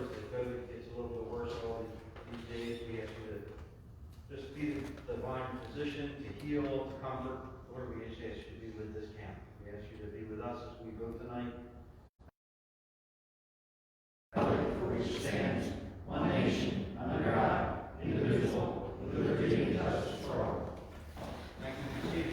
as the COVID gets a little bit worse all these days, we ask you to just be the divine physician to heal, to comfort. Lord, we just ask you to be with this camp. We ask you to be with us as we go tonight. For which stands one nation, under God, indivisible, with liberty and justice for all. Thank you, Steve.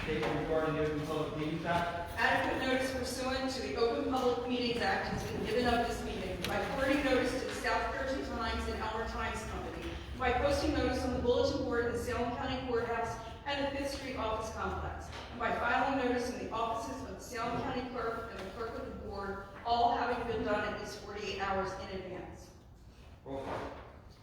Statement regarding the Open Public Meetings Act. Adequate notice pursuant to the Open Public Meetings Act has been given of this meeting by forwarding notice to the South Jersey Times and Elmer Times Company, by posting notice on the bulletin board in the Salem County Courthouse and the 5th Street Office Complex, and by filing notice in the offices of the Salem County Clerk and the Clerk of the Board, all having been done at least 48 hours in advance. Roll call.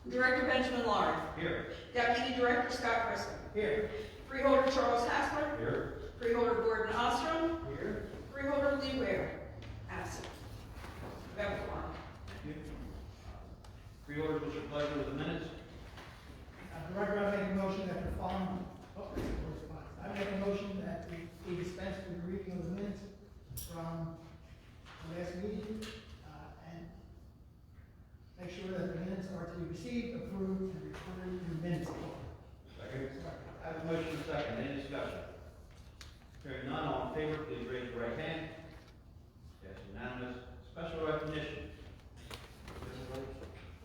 Director Benjamin Lauren. Here. Deputy Director Scott Christie. Here. Freeholder Charles Hassler. Here. Freeholder Gordon Ostrom. Here. Freeholder Lee Ware. Absent. We have a quorum. Thank you. Freeholders, what's your pleasure with the minutes? Director, I make a motion that the following, correspondence. I make a motion that we dispense with the reading of the minutes from the last meeting, and make sure that the minutes are to be received, approved, and recorded in the minutes. Second. I have a motion and a second. Any discussion? Hearing none, all in favor, please raise your right hand. Yes, unanimous. Special recognition.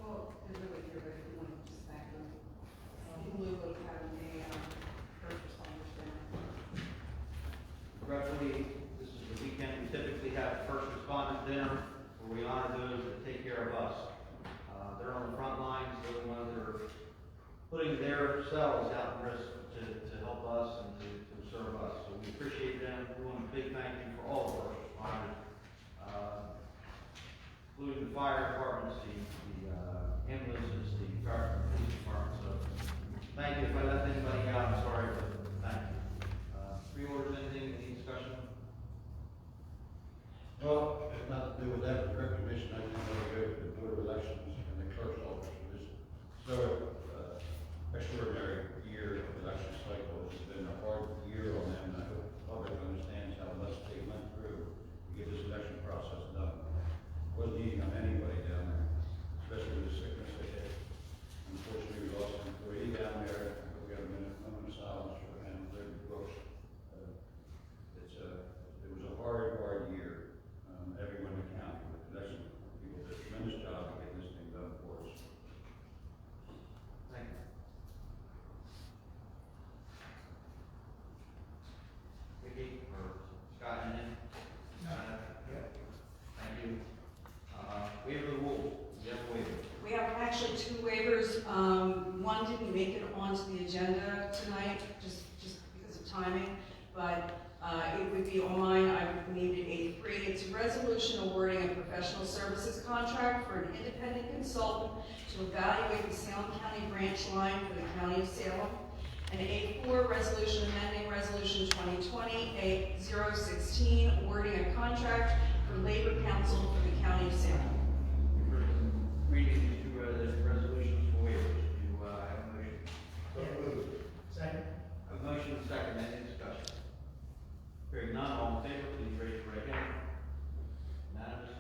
Well, there's a way here, but if you want to just back them, in lieu of having a first responders dinner. Regretfully, this is the weekend we typically have first responders dinner where we honor those that take care of us. They're on the front lines, they're the ones that are putting themselves out in risk to help us and to serve us. So we appreciate them. We want a big thank you for all of our responders, including the fire departments, the ambulances, the fire police departments. So thank you. If I left anybody out, I'm sorry, but thank you. Pre-orders, anything, any discussion? Well, it's not to do with that, but recognition, I didn't know to go to the Board of Elections and the clerk's office for this. So, extraordinary year of election cycle. It's been a hard year on them, and I hope the public understands how much they went through to get this election process done. Wasn't easy on anybody down there, especially with the sickness they had. Unfortunately, we lost an employee down there. We got a moment of silence for him, Larry Brooks. It was a hard year. Everyone in the county, but the election people did a tremendous job of getting this thing done for us. Thank you. Vicki or Scott, anything? Thank you. Waiver of the rules. We have a waiver. We have actually two waivers. One didn't make it onto the agenda tonight, just because of timing, but it would be on mine. I needed A3. It's a resolution awarding a professional services contract for an independent consultant to evaluate the Salem County branch line for the County of Salem. And A4, resolution amending resolution 2020-016, awarding a contract for labor counsel for the County of Salem. Reading these two resolutions for waivers. Do I have a motion? So moved. Second. A motion and second. Any discussion? Hearing none, all in favor, please raise your right hand. Unanimous.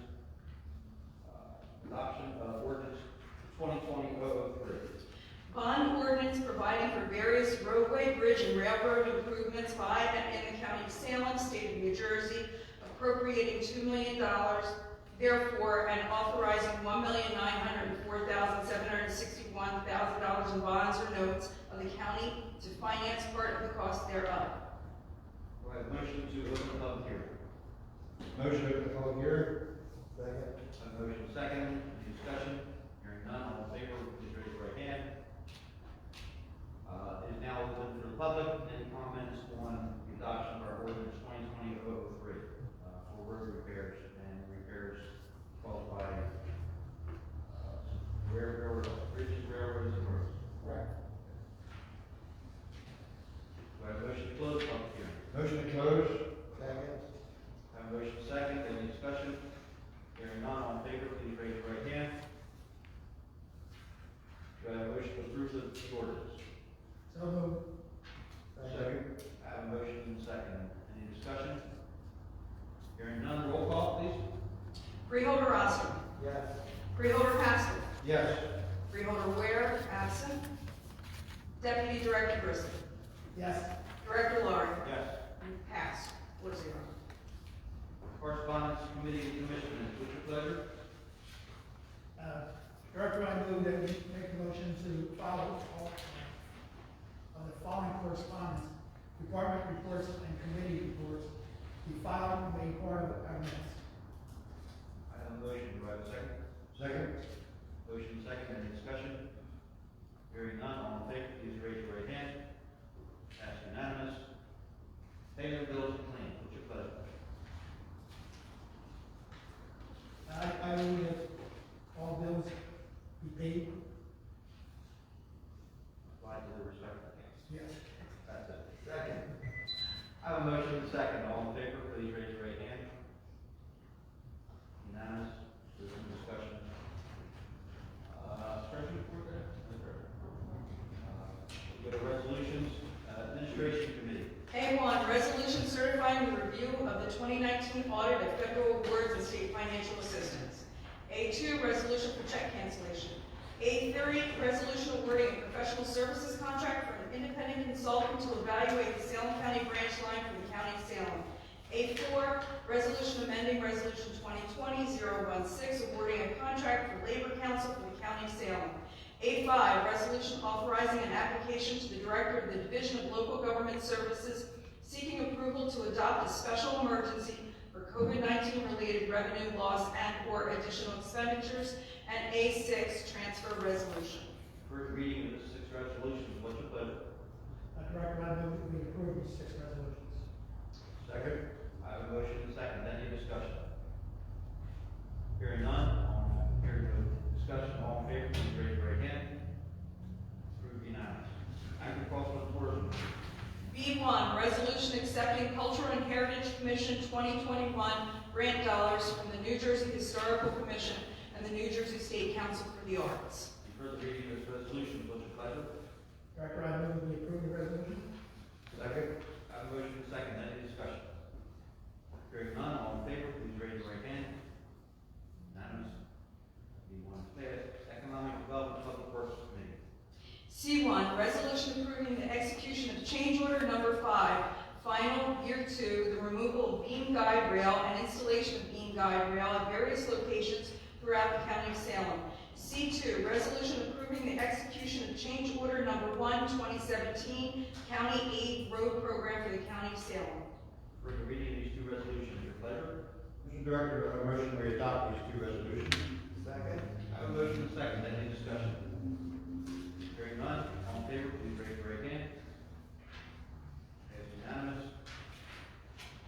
Adoption of ordinance 2020-003. Bond ordinance providing for various roadway, bridge, and railroad improvements by and in the County of Salem, State of New Jersey, appropriating $2 million, therefore, and authorizing $1,904,761,000 in bonds or notes of the county to finance part of the cost thereof. Do I have a motion to open the public hearing? Motion to open the public hearing. Second. A motion second. Any discussion? Hearing none, all in favor, please raise your right hand. It is now open for the public. Any comments on the adoption of our ordinance 2020-003 for road repairs and repairs caused by railroads, bridges, railroads, and roads? Right. Do I have a motion to close the public hearing? Motion to close. Second. I have a motion second. Any discussion? Freeholder Haskell. Yes. Freeholder Ware, absent. Deputy Director Grissom. Yes. Director Laurie. Yes. Passed, 4-0. Correspondence Committee and Commissioners, what's your pleasure? Director, I move that we make a motion to follow all of the following correspondence, department reports and committee reports, be filed and made part of our minutes. I have a motion, do I have a second? Second. Motion second, any discussion? Hearing none, all in favor, please raise your right hand. That's unanimous. Payment of bills and claims, what's your pleasure? I move that all bills be paid. Slide to the respective accounts. Yes. That's it. Second. I have a motion and a second, all in favor, please raise your right hand. Unanimous, there's no discussion. Treasury report there? We go to resolutions, administration committee. A1, resolution certifying the review of the 2019 audit of federal awards and state financial assistance. A2, resolution for check cancellation. A3, resolution awarding a professional services contract for an independent consultant to evaluate the Salem County branch line for the County of Salem. A4, resolution amending resolution 2020-016, awarding a contract for labor council for the County of Salem. A5, resolution authorizing an application to the Director of the Division of Local Government Services seeking approval to adopt a special emergency for COVID-19 related revenue loss and/or additional expenditures. And A6, transfer resolution. First reading of the 6 resolutions, what's your pleasure? Director, I move that we approve these 6 resolutions. Second. I have a motion and a second, any discussion? Hearing none, hearing no discussion, all in favor, please raise your right hand. Approved unanimous. Agricultural and tourism. B1, resolution accepting Cultural and Heritage Commission 2021 grant dollars from the New Jersey Historical Commission and the New Jersey State Council for the Arts. First reading of this resolution, what's your pleasure? Director, I move that we approve the resolution. Second. I have a motion and a second, any discussion? Hearing none, all in favor, please raise your right hand. Unanimous. B1 is passed. Economic Development Public Works Committee. C1, resolution approving the execution of change order number 5, final year 2, the removal of beam guide rail and installation of beam guide rail at various locations throughout the County of Salem. C2, resolution approving the execution of change order number 1, 2017, County Aid Road Program for the County of Salem. For the reading of these 2 resolutions, your pleasure? Mr. Director, I motion we adopt these 2 resolutions. Second. I have a motion and a second, any discussion? Hearing none, all in favor, please raise your right hand. Passed unanimous.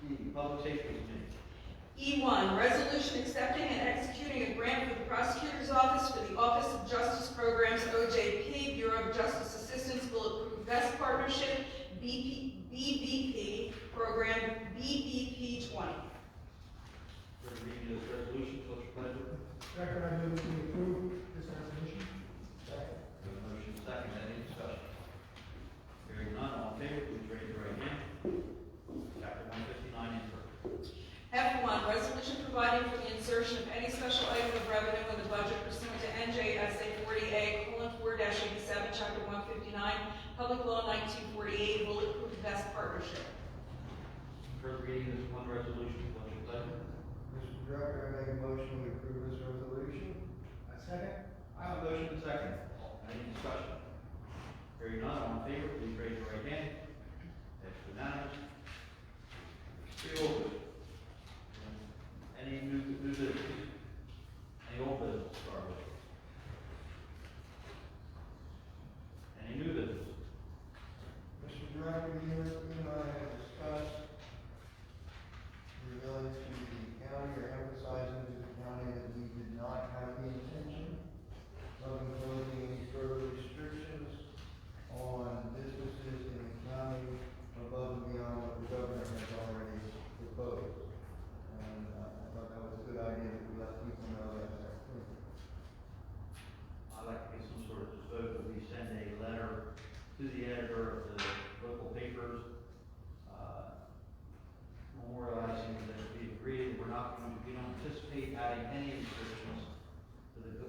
D, Public Safety Committee. E1, resolution accepting and executing a grant for the Prosecutor's Office for the Office of Justice Programs, OJP, Bureau of Justice Assistance Bulletproof Vest Partnership, BVP Program, BBP 20. For the reading of this resolution, what's your pleasure? Director, I move that we approve this resolution. Second. We have a motion and a second, any discussion? Hearing none, all in favor, please raise your right hand. Chapter 159 intro. F1, resolution providing for the insertion of any special item of revenue in the budget pursuant to NJSA 40A:4-87, Chapter 159, Public Law 1948, Bulletproof Vest Partnership. For the reading of this 1 resolution, what's your pleasure? Mr. Director, I make a motion to approve this resolution. Second. I have a motion and a second. Any discussion? Hearing none, all in favor, please raise your right hand. That's unanimous. Old business. Any new business? Any old business to start with? Any new business? Mr. Director, you and I have discussed related to the county, or emphasizing to the county that we did not have the intention of imposing any further restrictions on businesses in the county above and beyond what the governor has already proposed. And I thought that was a good idea that we let people know that. I'd like to get some sort of vote that we send a letter to the editor of the local papers, memorializing that we agreed, we don't anticipate adding any restrictions to the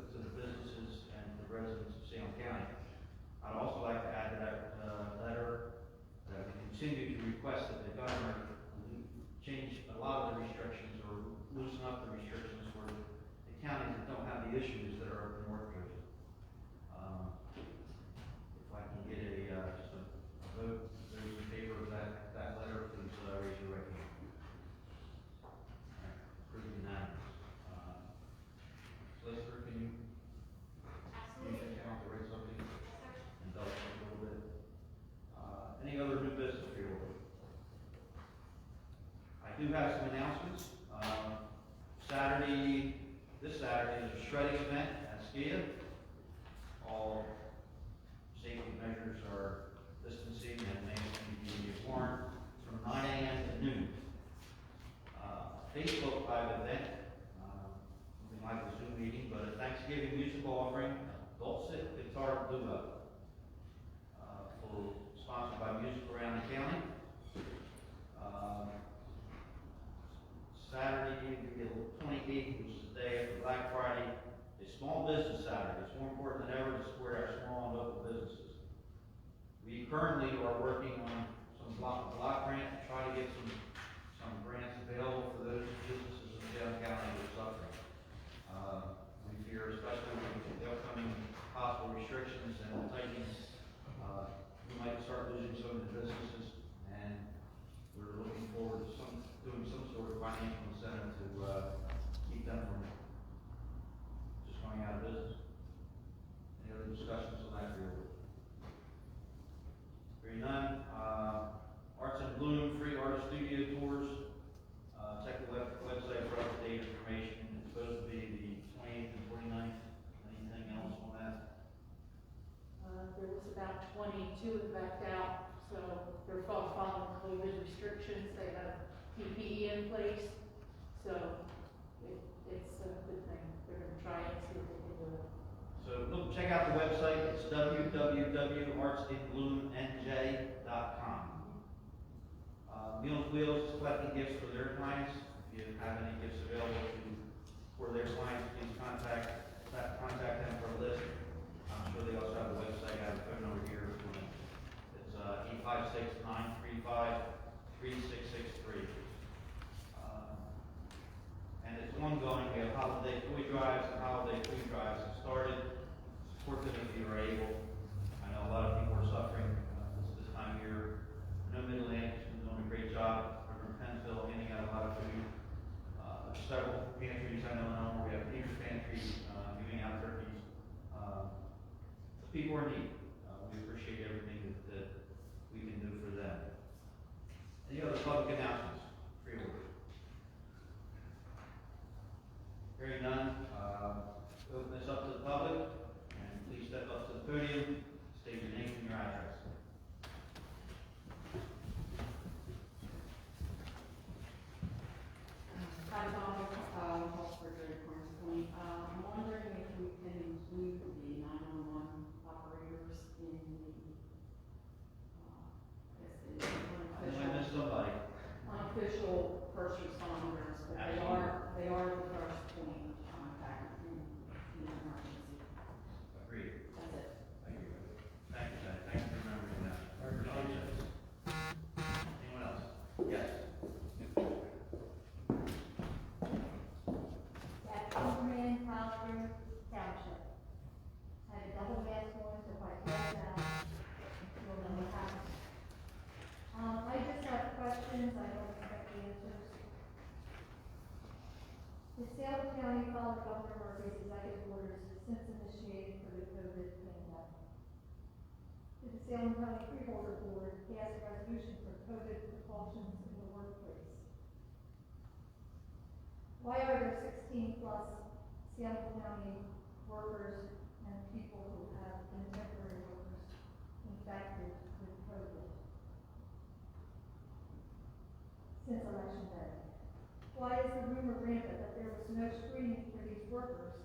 announcements. This Saturday is a shredding event at SKIA. All safety measures are distancing and masking being worn from 9 a.m. to noon. Facebook Live event, something like a Zoom meeting, but a Thanksgiving musical offering, Dulcet Guitar Duo, sponsored by Music Around the County. Saturday, the 28th, which is the day after Black Friday, is Small Business Saturday. It's more important than ever to support our small and local businesses. We currently are working on some block grant to try to get some grants available for those businesses in Salem County that are suffering. We fear, especially with the upcoming possible restrictions and tightening, we might start losing some of the businesses, and we're looking forward to doing some sort of financial incentive to keep them from just going out of business. Any other discussions on that field? Hearing none, Arts in Bloom, free artist studio tours. Check the website for up-to-date information. It's supposed to be the 28th and 29th. Anything else on that? There was about 22 that backed out, so they're following COVID restrictions. They have PPE in place, so it's a good thing. They're going to try it and see if they can do it. So look, check out the website. It's www.artsinbloomnj.com. Meals Wheels is collecting gifts for their clients. If you have any gifts available for their clients, please contact them for a list. I'm sure they also have a website. I have a phone number here for them. It's 856-935-3663. And it's ongoing. We have holiday toy drives and holiday food drives that started. Support them if you are able. I know a lot of people are suffering this time of year. No Mid-Atlantic has been doing a great job. Over in Pennsville, handing out a lot of food. There's several pantries I know in Elmer. We have Peter's Pantry giving out turkeys. The people are in need. We appreciate everything that we can do for them. Any other public announcements? Free orders. Hearing none, open this up to the public, and please step up to the podium, state your name and your address. Hi, Bob, Hallsburg, Corners Point. I'm wondering if we can include the 911 operators in the, I missed somebody. unofficial first responders, but they are the first point of contact in an emergency. Agreed. That's it. Thank you. Thank you, Ted. Thank you for remembering that. I appreciate that. Anyone else? Yes. At Overman, Foster Township. I had a double mask on, so if I fall down, you'll know what happened. I just have questions, I don't expect the answers. The Salem County followed Governor Murphy's executive orders since initiated for the COVID pandemic. Did the Salem County Freeholder Board pass a resolution for COVID precautions in the workplace? Why are there 16+ Salem County workers and people who have been temporary workers infected with COVID since election day? Why is the rumor rampant that there was no screening for these workers,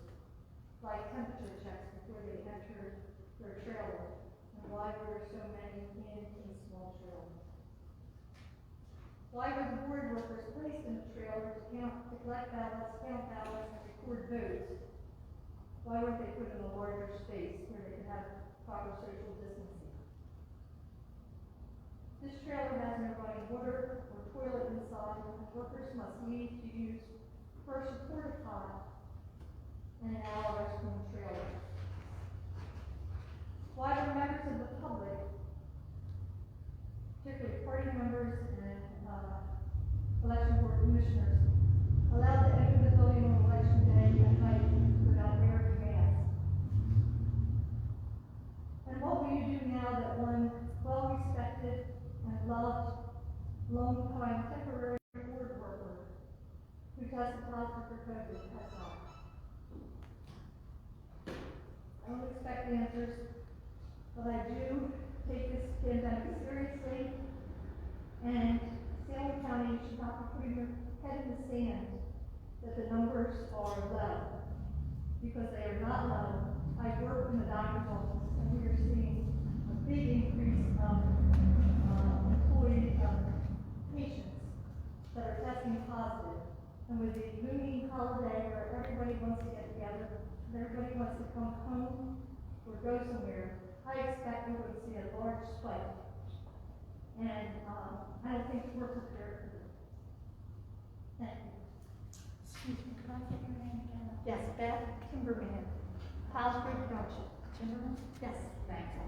like temperature checks before they entered their trailer? And why were there so many in small trailers? Why were the board workers placed in the trailer to collect ballots, count ballots, and record votes? Why weren't they put in a larger space where they could have proper social distancing? This trailer has no running water or toilet inside, and workers must leave to use first a porta pot and an hour restroom trailer. Why were members of the public, particularly party members and election board commissioners, allowed to enter the building on election day at night without wearing masks? And what will you do now that one well-respected and loved, long-time temporary board worker tested positive for COVID, that's all. I don't expect answers, but I do take this pandemic seriously, and Salem County should not be putting their head in the sand that the numbers are low, because they are not low. I work in the doctor's office, and we are seeing a big increase of patients that are testing positive. And with the looming holiday where everybody wants to get together, and everybody wants to come home or go somewhere, I expect we're going to see a large spike. And I don't think we're prepared for this. Thank you. Excuse me, could I get your name again? Yes, Beth Timberman, House Group Township. Timberman? Yes. Thanks.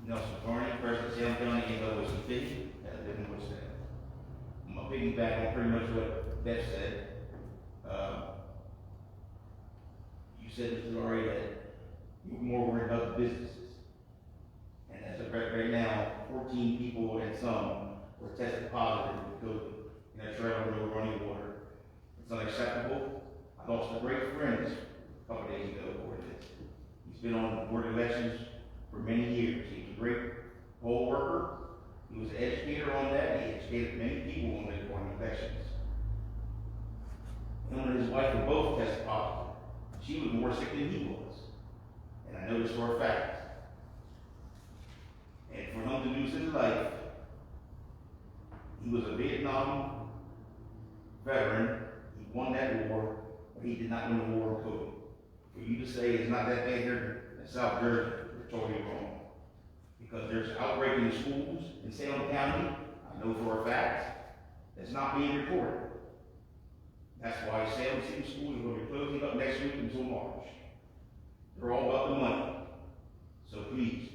Nelson Carney, President of Salem County, St. City, as I didn't say. I'm gonna piggyback on pretty much what Beth said. You said, Mr. Laurie, that you're more worried about the businesses. And as of right now, 14 people and some were tested positive with COVID in a trailer with running water. It's unacceptable. I lost a great friend a couple days ago over this. He's been on the board of elections for many years. He was a great poll worker. He was an educator on that. He educated many people on the board of elections. Him and his wife were both tested positive. She was more sick than he was. And I know this for a fact. And for him to lose his life, he was a Vietnam veteran. He won that war, but he did not win the war on COVID. For you to say it's not that bad here in South Jersey, you're totally wrong. Because there's outbreak in the schools in Salem County, I know for a fact, that's not being reported. That's why Salem City Schools is going to be closing up next week until March. They're all about the money. So please,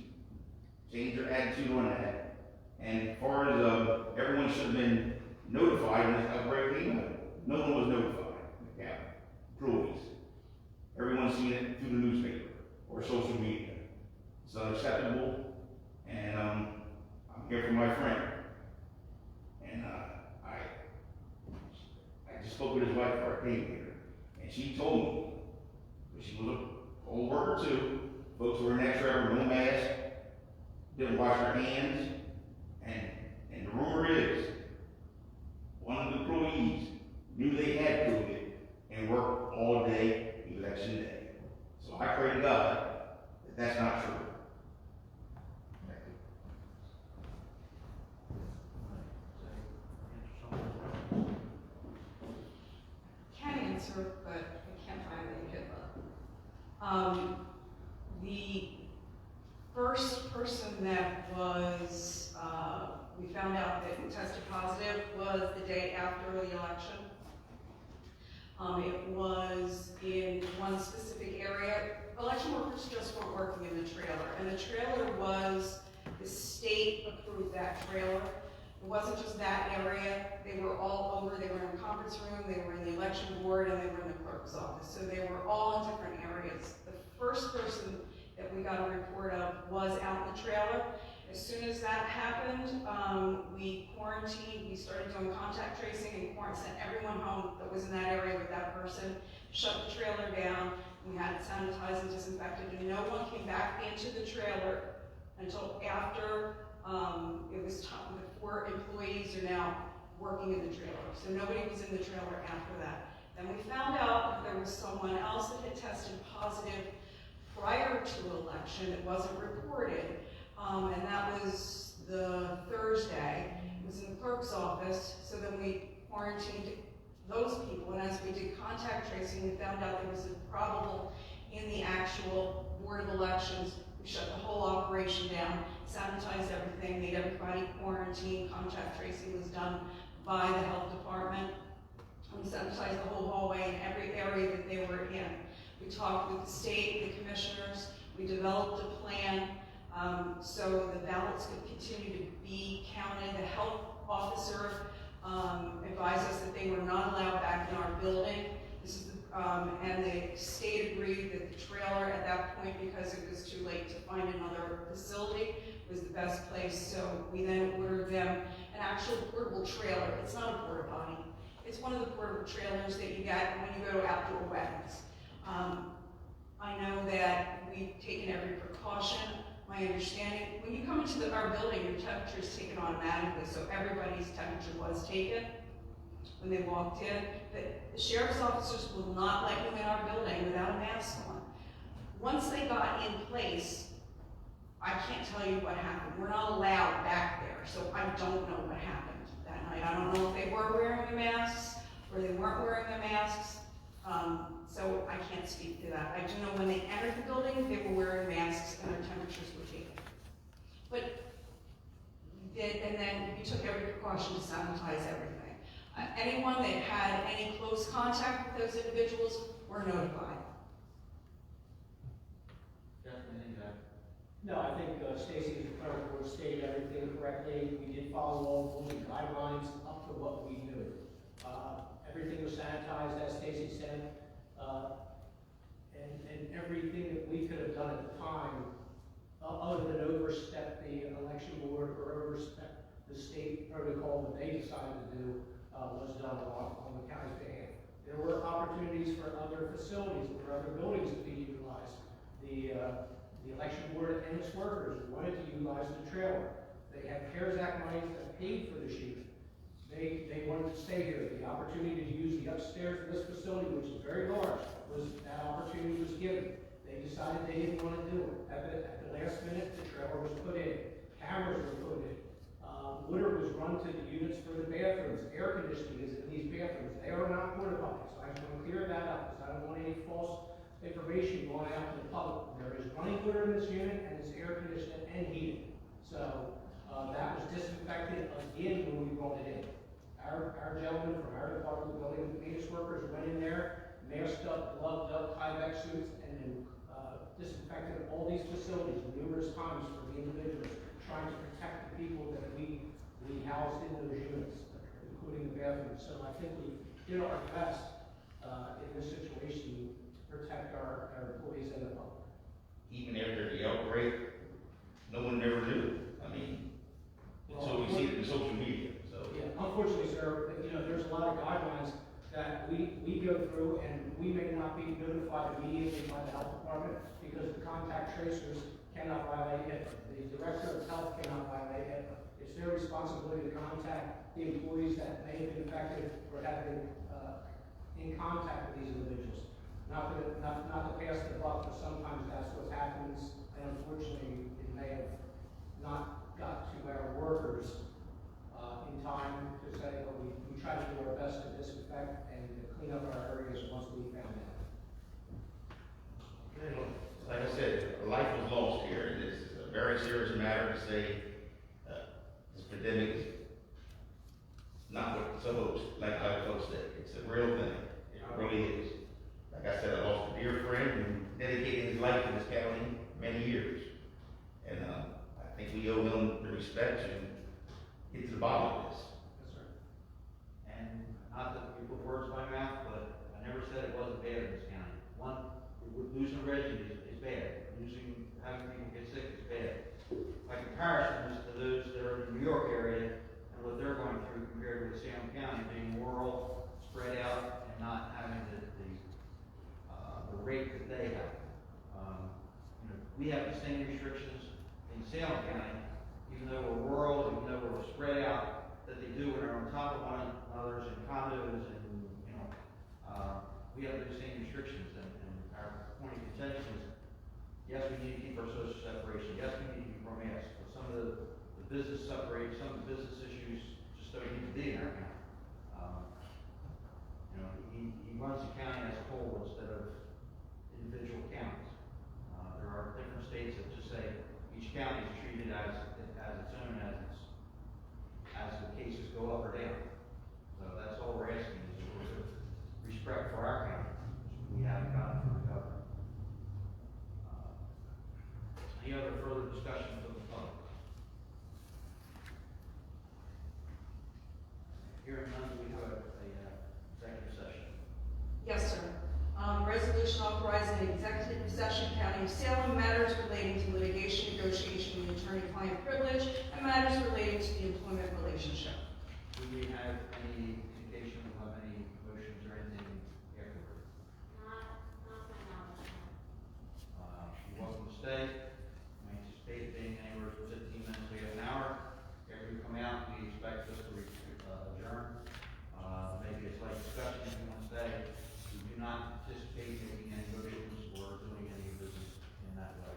change your attitude on that. And as far as everyone should have been notified when this outbreak came up, no one was notified. Yeah, employees. Everyone's seen it through the newspaper or social media. It's unacceptable, and I'm here for my friend. And I just spoke with his wife before I came here, and she told me, but she was a poll worker too, folks were in that trailer, no mask, didn't wash their hands, and the rumor is, one of the employees knew they had COVID and worked all day election day. So I pray to God that that's not true. Can answer, but I can't find the agenda. The first person that was, we found out that tested positive was the day after the election. It was in one specific area. Election workers just weren't working in the trailer, and the trailer was, the state approved that trailer. It wasn't just that area, they were all over, they were in a conference room, they were in the election board, and they were in the clerk's office. So they were all in different areas. The first person that we got a report of was out in the trailer. As soon as that happened, we quarantined, we started doing contact tracing and sent everyone home that was in that area with that person, shut the trailer down, we had it sanitized and disinfected, and no one came back into the trailer until after it was time. The 4 employees are now working in the trailer, so nobody was in the trailer after that. Then we found out that there was someone else that had tested positive prior to election that wasn't reported, and that was the Thursday. It was in the clerk's office, so then we quarantined those people, and as we did contact tracing, we found out there was a probable in the actual Board of Elections. We shut the whole operation down, sanitized everything, made everybody quarantine, contact tracing was done by the health department. We sanitized the whole hallway and every area that they were in. We talked with the state, the commissioners, we developed a plan so the ballots could continue to be counted. The health officer advised us that they were not allowed back in our building. This is and the state agreed that the trailer at that point, because it was too late to find another facility, best place, so we then ordered them an actual portable trailer. It's not a porta potty. It's one of the portable trailers that you get when you go to outdoor weddings. I know that we've taken every precaution. My understanding, when you come into our building, your temperature is taken automatically, so everybody's temperature was taken when they walked in. But the sheriff's officers will not let you in our building without a mask on. Once they got in place, I can't tell you what happened. We're not allowed back there, so I don't know what happened that night. I don't know if they were wearing the masks or they weren't wearing the masks. So I can't speak to that. I do know when they entered the building, they were wearing masks and their temperatures were taken. But we did, and then we took every precaution to sanitize everything. Anyone that had any close contact with those individuals were notified. Jeff, anything to add? No, I think Stacy, as the clerk, board stated everything correctly. We did follow all the guidelines up to what we knew. Everything was sanitized, as Stacy said, and everything that we could have done at the time, other than overstep the election board or overstep the state protocol that they decided to do, was done on the county's behalf. There were opportunities for other facilities, for other buildings to be utilized. The election board and its workers wanted to utilize the trailer. They had CARES Act money that paid for the shooting. They wanted to stay here. The opportunity to use the upstairs of this facility, which is very large, that opportunity was given. They decided they didn't want to do it. At the last minute, the trailer was put in. Cameras were put in. Water was run to the units for the bathrooms. Air conditioning is in these bathrooms. They are not porta potties. So I just want to clear that up because I don't want any false information going out to the public. There is running water in this unit and it's air conditioned and heated. So that was disinfected again when we brought it in. Our gentlemen from our department, the building maintenance workers, went in there, masked up, gloved up, Tyvek suits, and then disinfected all these facilities numerous times for the individuals, trying to protect the people that we housed in those units, including the bathrooms. So I think we did our best in this situation to protect our employees and the public. Even after the outbreak, no one ever knew. I mean, so we see it in social media, so. Yeah, unfortunately, sir, there's a lot of guidelines that we go through, and we may not be notified immediately by the health department because the contact tracers cannot violate HIPAA. The director of health cannot violate HIPAA. It's their responsibility to contact the employees that may have been affected or have been in contact with these individuals. Not to pass the buck, but sometimes that's what happens, and unfortunately, it may have not got to our workers in time to say, oh, we try to do our best to disinfect and to clean up our areas once we found out. Like I said, a life was lost here, and this is a very serious matter to say this pandemic is not what it's supposed, like other folks said. It's a real thing. It really is. Like I said, I lost a dear friend who dedicated his life to this county many years. And I think we owe him the respect to get to the bottom of this. Yes, sir. And not that you put words in my mouth, but I never said it wasn't bad in this county. One, losing a resident is bad. Having people get sick is bad. By comparison to those that are in the New York area and what they're going through compared with Salem County being rural, spread out, and not having the rate that they have. We have the same restrictions in Salem County, even though we're rural, even though we're spread out, that they do when they're on top of one another in condos and, we have the same restrictions and our point of contention is, yes, we need to keep our social separation, yes, we need to keep our masks, but some of the business separation, some of the business issues just don't need to be in our county. He runs the county as a whole instead of individual counties. There are different states that just say each county is treated as its own as the cases go up or down. So that's all we're asking is for respect for our county, which we haven't gotten from the governor. Any other further discussion from the public? Hearing none, we have a executive session. Yes, sir. Resolution authorizing executive session, County of Salem, matters relating to litigation, negotiation, and attorney-client privilege and matters relating to the employment relationship. Do we have any indication of how many motions or anything afterward? You're welcome to stay. I anticipate being anywhere from 15 minutes to an hour. After you come out, we expect us to adjourn. Maybe it's like discussion if you want to stay. We do not anticipate making any motions or doing any business in that way.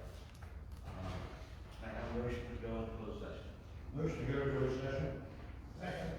Can I have a motion to go into closed session? Motion to go to closed session? Second.